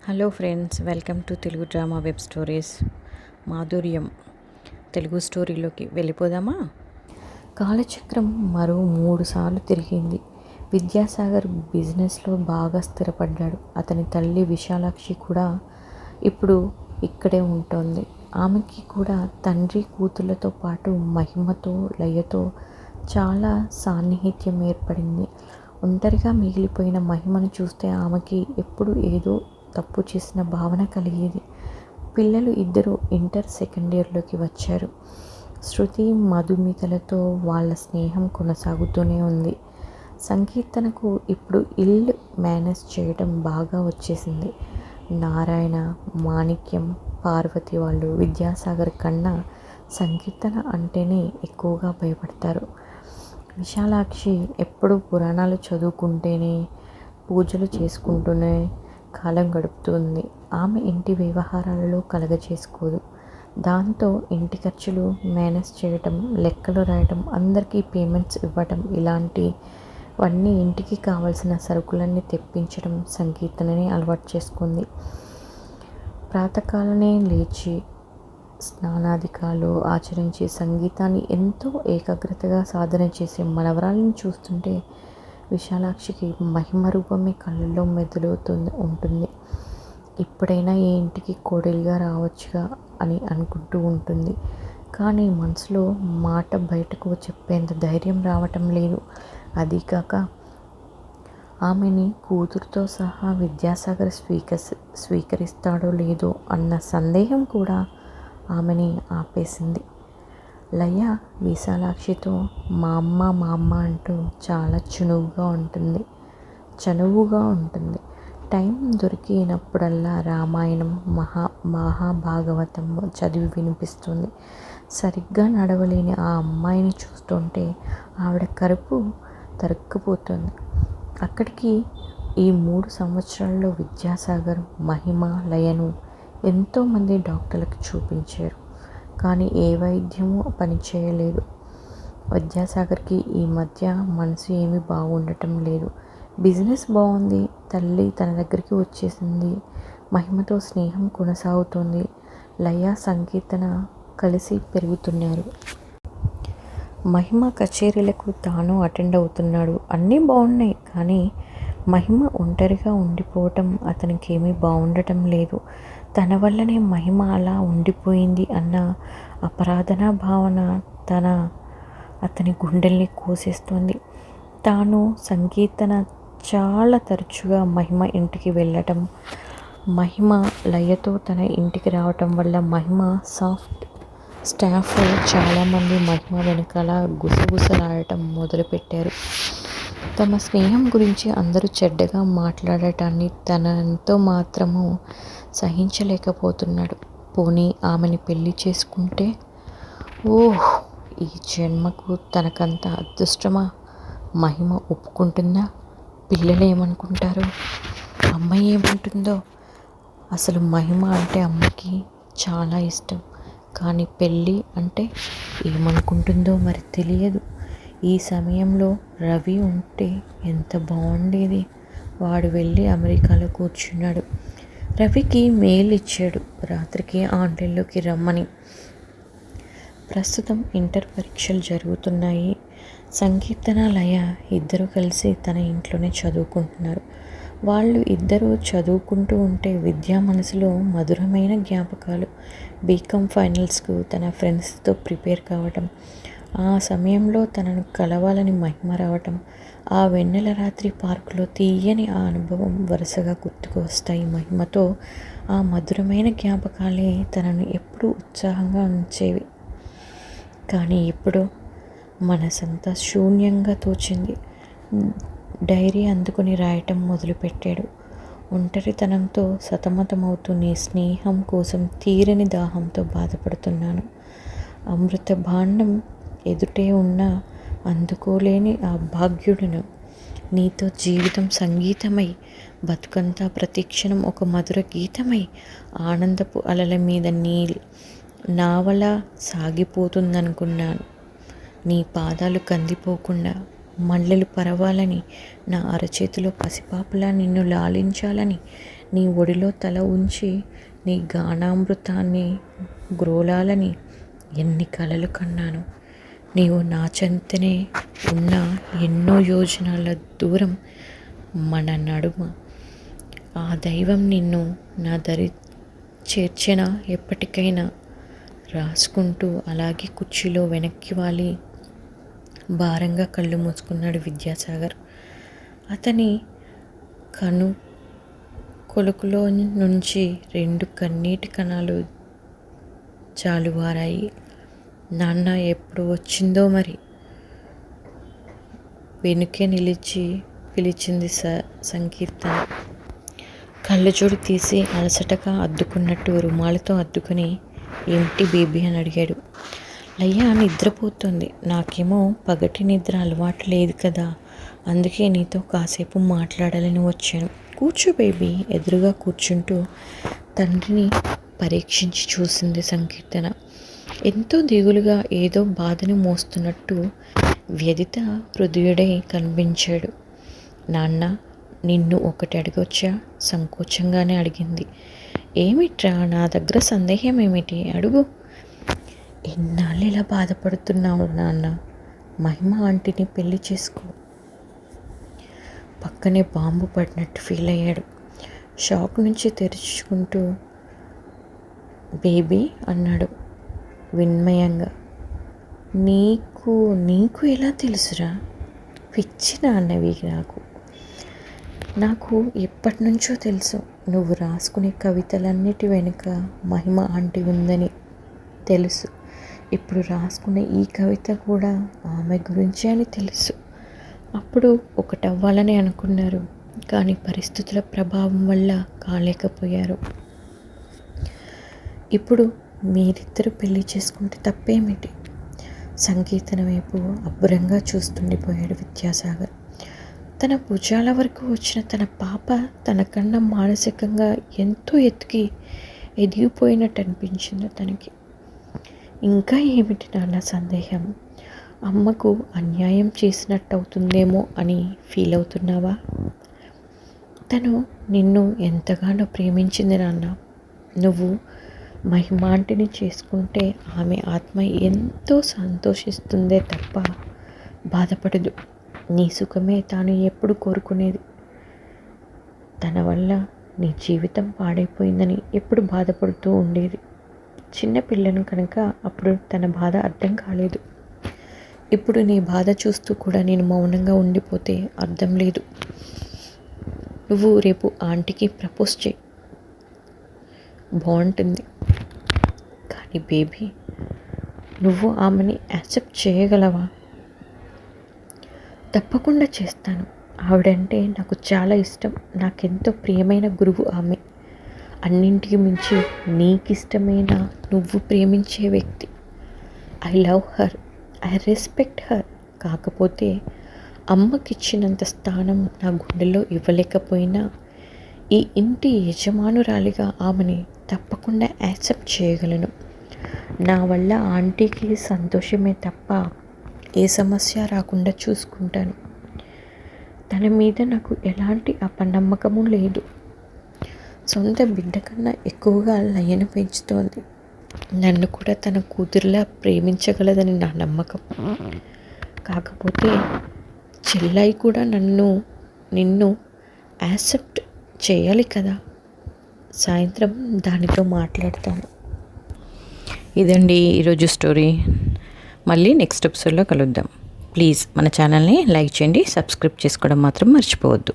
Hello friends, welcome to Telugu drama web stories. మాధుర్యం తెలుగు స్టోరీలోకి వెళ్ళిపోదామా? కాలచక్రం మరో 3 సార్లు తిరిగింది. విద్యాసాగర్ బిజినెస్లో బాగా స్థిరపడ్డాడు. అతని తల్లి విశాలాక్షి కూడా ఇప్పుడు ఇక్కడే ఉంటోంది. ఆమెకి కూడా తండ్రి కూతుళ్ళతో పాటు మహిమతో, లయతో చాలా సాన్నిహిత్యం ఏర్పడింది. ఒంటరిగా మిగిలిపోయిన మహిమను చూస్తే ఆమెకి ఎప్పుడు ఏదో తప్పు చేసిన భావన కలిగేది. పిల్లలు ఇద్దరు ఇంటర్ సెకండ్ ఇయర్లోకి వచ్చారు. శృతి, మధుమితలతో వాళ్ళ స్నేహం కొనసాగుతూనే ఉంది. సంకీర్తనకు ఇప్పుడు ఇల్లు మేనేజ్ చేయడం బాగా వచ్చేసింది. నారాయణ, మాణిక్యం, పార్వతి వాళ్ళు విద్యాసాగర్ కన్నా సంకీర్తన అంటేనే ఎక్కువగా భయపడతారు. విశాలాక్షి ఎప్పుడూ పురాణాలు చదువుకుంటూనే, పూజలు చేసుకుంటూనే కాలం గడుపుతుంది. ఆమె ఇంటి వ్యవహారాలలో కలగజేసుకోదు. దాంతో ఇంటి ఖర్చులు మేనేజ్ చేయటం, లెక్కలు రాయటం, అందరికీ పేమెంట్స్ ఇవ్వటం, ఇలాంటివన్నీ ఇంటికి కావాల్సిన సరుకులన్నీ తెప్పించడం సంకీర్తనని అలవాటు చేసుకుంది. ప్రాతకాలనే లేచి స్నానాధికాలు ఆచరించి సంగీతాన్ని ఎంతో ఏకాగ్రతగా సాధన చేసే మనవరాలను చూస్తుంటే విశాలాక్షికి మహిమ రూపమే కళ్ళల్లో మెదులుతూ ఉంటుంది. ఇప్పుడైనా ఈ ఇంటికి కోడలిగా రావచ్చుగా అని అనుకుంటూ ఉంటుంది. కానీ మనసులో మాట బయటకు చెప్పేంత ధైర్యం రావటం లేదు. అదీకాక ఆమెని కూతురుతో సహా విద్యాసాగర్ స్వీకరిస్తాడో లేదో అన్న సందేహం కూడా ఆమెని ఆపేసింది. లయ విశాలాక్షితో మా అమ్మ అంటూ చాలా చనువుగా ఉంటుంది. టైం దొరికినప్పుడల్లా రామాయణం, మహాభాగవతం చదివి వినిపిస్తుంది. సరిగ్గా నడవలేని ఆ అమ్మాయిని చూస్తుంటే ఆవిడ కడుపు తరుక్కుపోతుంది. అక్కడికి ఈ 3 సంవత్సరాల్లో విద్యాసాగర్, మహిమ, లయను ఎంతోమంది డాక్టర్లకు చూపించారు. కానీ ఏ వైద్యమూ పనిచేయలేదు. విద్యాసాగర్కి ఈ మధ్య మనసు ఏమీ బాగుండటం లేదు. బిజినెస్ బాగుంది. తల్లి తన దగ్గరికి వచ్చేసింది. మహిమతో స్నేహం కొనసాగుతోంది. లయ, సంకీర్తన కలిసి పెరుగుతున్నారు. మహిమ కచేరీలకు తాను అటెండ్ అవుతున్నాడు. అన్నీ బాగున్నాయి. కానీ మహిమ ఒంటరిగా ఉండిపోవటం అతనికి ఏమీ బాగుండటం లేదు. తన వల్లనే మహిమ అలా ఉండిపోయింది అన్న అపరాధన భావన అతని గుండెల్ని కోసేస్తోంది. తాను, సంకీర్తన చాలా తరచుగా మహిమ ఇంటికి వెళ్ళటం, మహిమ లయతో తన ఇంటికి రావటం వల్ల మహిమ స్టాఫ్ చాలామంది మహిమ వెనకాల గుసగుసలాడటం మొదలుపెట్టారు. తమ స్నేహం గురించి అందరూ చెడ్డగా మాట్లాడటాన్ని తనంతో మాత్రము సహించలేకపోతున్నాడు. పోనీ ఆమెని పెళ్లి చేసుకుంటే, ఓహ్, ఈ జన్మకు తనకంత అదృష్టమా? మహిమ ఒప్పుకుంటుందా? పిల్లలు ఏమనుకుంటారు? అమ్మ ఏమంటుందో? అసలు మహిమ అంటే అమ్మకి చాలా ఇష్టం. కానీ పెళ్ళి అంటే ఏమనుకుంటుందో మరి తెలియదు. ఈ సమయంలో రవి ఉంటే ఎంత బాగుండేది. వాడు వెళ్ళి అమెరికాలో కూర్చున్నాడు. రవికి మెయిల్ ఇచ్చాడు రాత్రికి ఆన్లైన్లోకి రమ్మని. ప్రస్తుతం ఇంటర్ పరీక్షలు జరుగుతున్నాయి. సంకీర్తన, లయ ఇద్దరు కలిసి తన ఇంట్లోనే చదువుకుంటున్నారు. వాళ్ళు ఇద్దరు చదువుకుంటూ ఉంటే విద్యా మనసులో మధురమైన జ్ఞాపకాలు. బీకామ్ ఫైనల్స్కు తన ఫ్రెండ్స్తో ప్రిపేర్ కావటం, ఆ సమయంలో తనను కలవాలని మహిమ రావటం, ఆ వెన్నెల రాత్రి పార్కులో తీయని ఆ అనుభవం వరుసగా గుర్తుకు వస్తాయి. మహిమతో ఆ మధురమైన జ్ఞాపకాలే తనను ఎప్పుడూ ఉత్సాహంగా ఉంచేవి. కానీ ఇప్పుడు మనసంతా శూన్యంగా తోచింది. డైరీ అందుకుని రాయటం మొదలుపెట్టాడు. ఒంటరితనంతో సతమతమవుతూ నీ స్నేహం కోసం తీరని దాహంతో బాధపడుతున్నాను. అమృత భాండం ఎదుటే ఉన్నా అందుకోలేని ఆ భాగ్యుడును. నీతో జీవితం సంగీతమై, బతుకంతా ప్రతిక్షణం ఒక మధుర గీతమై, ఆనందపు అలల మీద నావలా సాగిపోతుందనుకున్నాను. నీ పాదాలు కందిపోకుండా మల్లెలు పరవాలని, నా అరచేతిలో పసిపాపలా నిన్ను లాలించాలని, నీ ఒడిలో తల ఉంచి నీ గానామృతాన్ని గ్రోలాలని ఎన్ని కలలు కన్నాను. నీవు నా చెంతనే ఉన్న ఎన్నో యోజనాల దూరం మన నడుమ ఆ దైవం నిన్ను నా దరి చేర్చిన ఎప్పటికైనా రాసుకుంటూ అలాగే కుర్చీలో వెనక్కి వాలి భారంగా కళ్ళు మూసుకున్నాడు విద్యాసాగర్. అతని కను కొలుకులో నుంచి 2 కన్నీటి కణాలు జాలువారాయి. నాన్న ఎప్పుడు వచ్చిందో మరి. వెనుకే నిలిచి పిలిచింది సంకీర్తన. కళ్ళజోడు తీసి అలసటగా అద్దుకున్నట్టు రుమాలతో అద్దుకుని ఏమిటి బేబీ అని అడిగాడు. లయ్య నిద్రపోతుంది. నాకేమో పగటి నిద్ర అలవాటు లేదు కదా, అందుకే నీతో కాసేపు మాట్లాడాలని వచ్చాను. కూర్చో బేబీ. ఎదురుగా కూర్చుంటూ తండ్రిని పరీక్షించి చూసింది సంకీర్తన. ఎంతో దిగులుగా ఏదో బాధను మోస్తున్నట్టు వ్యధిత హృదయుడై కనిపించాడు. నాన్న, నిన్ను ఒకటి అడగొచ్చా? సంకోచంగానే అడిగింది. ఏమిట్రా? నా దగ్గర సందేహం ఏమిటి? అడుగు. ఎన్నాళ్ళు ఇలా బాధపడుతున్నావు నాన్న? మహిమ ఆంటీని పెళ్లి చేసుకో. పక్కనే బాంబు పడినట్టు ఫీల్ అయ్యాడు. షాక్ నుంచి తెరుచుకుంటూ బేబీ అన్నాడు విన్మయంగా. నీకు ఎలా తెలుసురా? పిచ్చి నాన్నవి. నాకు ఎప్పటి నుంచో తెలుసు. నువ్వు రాసుకునే కవితలన్నిటి వెనుక మహిమ ఆంటీ ఉందని తెలుసు. ఇప్పుడు రాసుకునే ఈ కవిత కూడా ఆమె గురించే అని తెలుసు. అప్పుడు ఒకటవ్వాలని అనుకున్నారు, కానీ పరిస్థితుల ప్రభావం వల్ల కాలేకపోయారు. ఇప్పుడు మీరిద్దరూ పెళ్లి చేసుకుంటే తప్పేమిటి? సంకీర్తన వైపు అబ్బురంగా చూస్తుండిపోయాడు విద్యాసాగర్. తన భుజాల వరకు వచ్చిన తన పాప తనకన్నా మానసికంగా ఎంతో ఎదిగిపోయినట్టు అనిపించింది తనకి. ఇంకా ఏమిటి నాన్న సందేహం? అమ్మకు అన్యాయం చేసినట్టు అవుతుందేమో అని ఫీల్ అవుతున్నావా? తను నిన్ను ఎంతగానో ప్రేమించింది నాన్న. నువ్వు మహిమాంటిని చేసుకుంటే ఆమె ఆత్మ ఎంతో సంతోషిస్తుందే తప్ప బాధపడదు. నీ సుఖమే తాను ఎప్పుడు కోరుకునేది. తన వల్ల నీ జీవితం పాడైపోయిందని ఎప్పుడు బాధపడుతూ ఉండేది. చిన్న పిల్లను కనుక అప్పుడు తన బాధ అర్థం కాలేదు. ఇప్పుడు నీ బాధ చూస్తూ కూడా నేను మౌనంగా ఉండిపోతే అర్థం లేదు. నువ్వు రేపు ఆంటీకి ప్రపోజ్ చేయి, బాగుంటుంది. కానీ బేబీ, నువ్వు ఆమెని యాక్సెప్ట్ చేయగలవా? తప్పకుండా చేస్తాను. ఆవిడంటే నాకు చాలా ఇష్టం. నాకెంతో ప్రియమైన గురువు ఆమె. అన్నింటికి మించి నీకిష్టమైన నువ్వు ప్రేమించే వ్యక్తి. I love her, I respect her. కాకపోతే అమ్మకిచ్చినంత స్థానం నా గుండెలో ఇవ్వలేకపోయినా ఈ ఇంటి యజమానురాలిగా ఆమెని తప్పకుండా యాక్సెప్ట్ చేయగలను. నా వల్ల ఆంటీకి సంతోషమే తప్ప ఏ సమస్య రాకుండా చూసుకుంటాను. తన మీద నాకు ఎలాంటి అపనమ్మకము లేదు. సొంత బిడ్డ కన్నా ఎక్కువగా లయను పెంచుతోంది. నన్ను కూడా తన కూతురులా ప్రేమించగలదని నా నమ్మకం. కాకపోతే చెల్లాయి కూడా నిన్ను యాక్సెప్ట్ చేయాలి కదా. సాయంత్రం దానితో మాట్లాడతాను. ఇదండి ఈరోజు స్టోరీ. మళ్ళీ నెక్స్ట్ ఎపిసోడ్లో కలుద్దాం. ప్లీజ్ మన ఛానల్ని లైక్ చేయండి, సబ్స్క్రైబ్ చేసుకోవడం మాత్రం మర్చిపోవద్దు.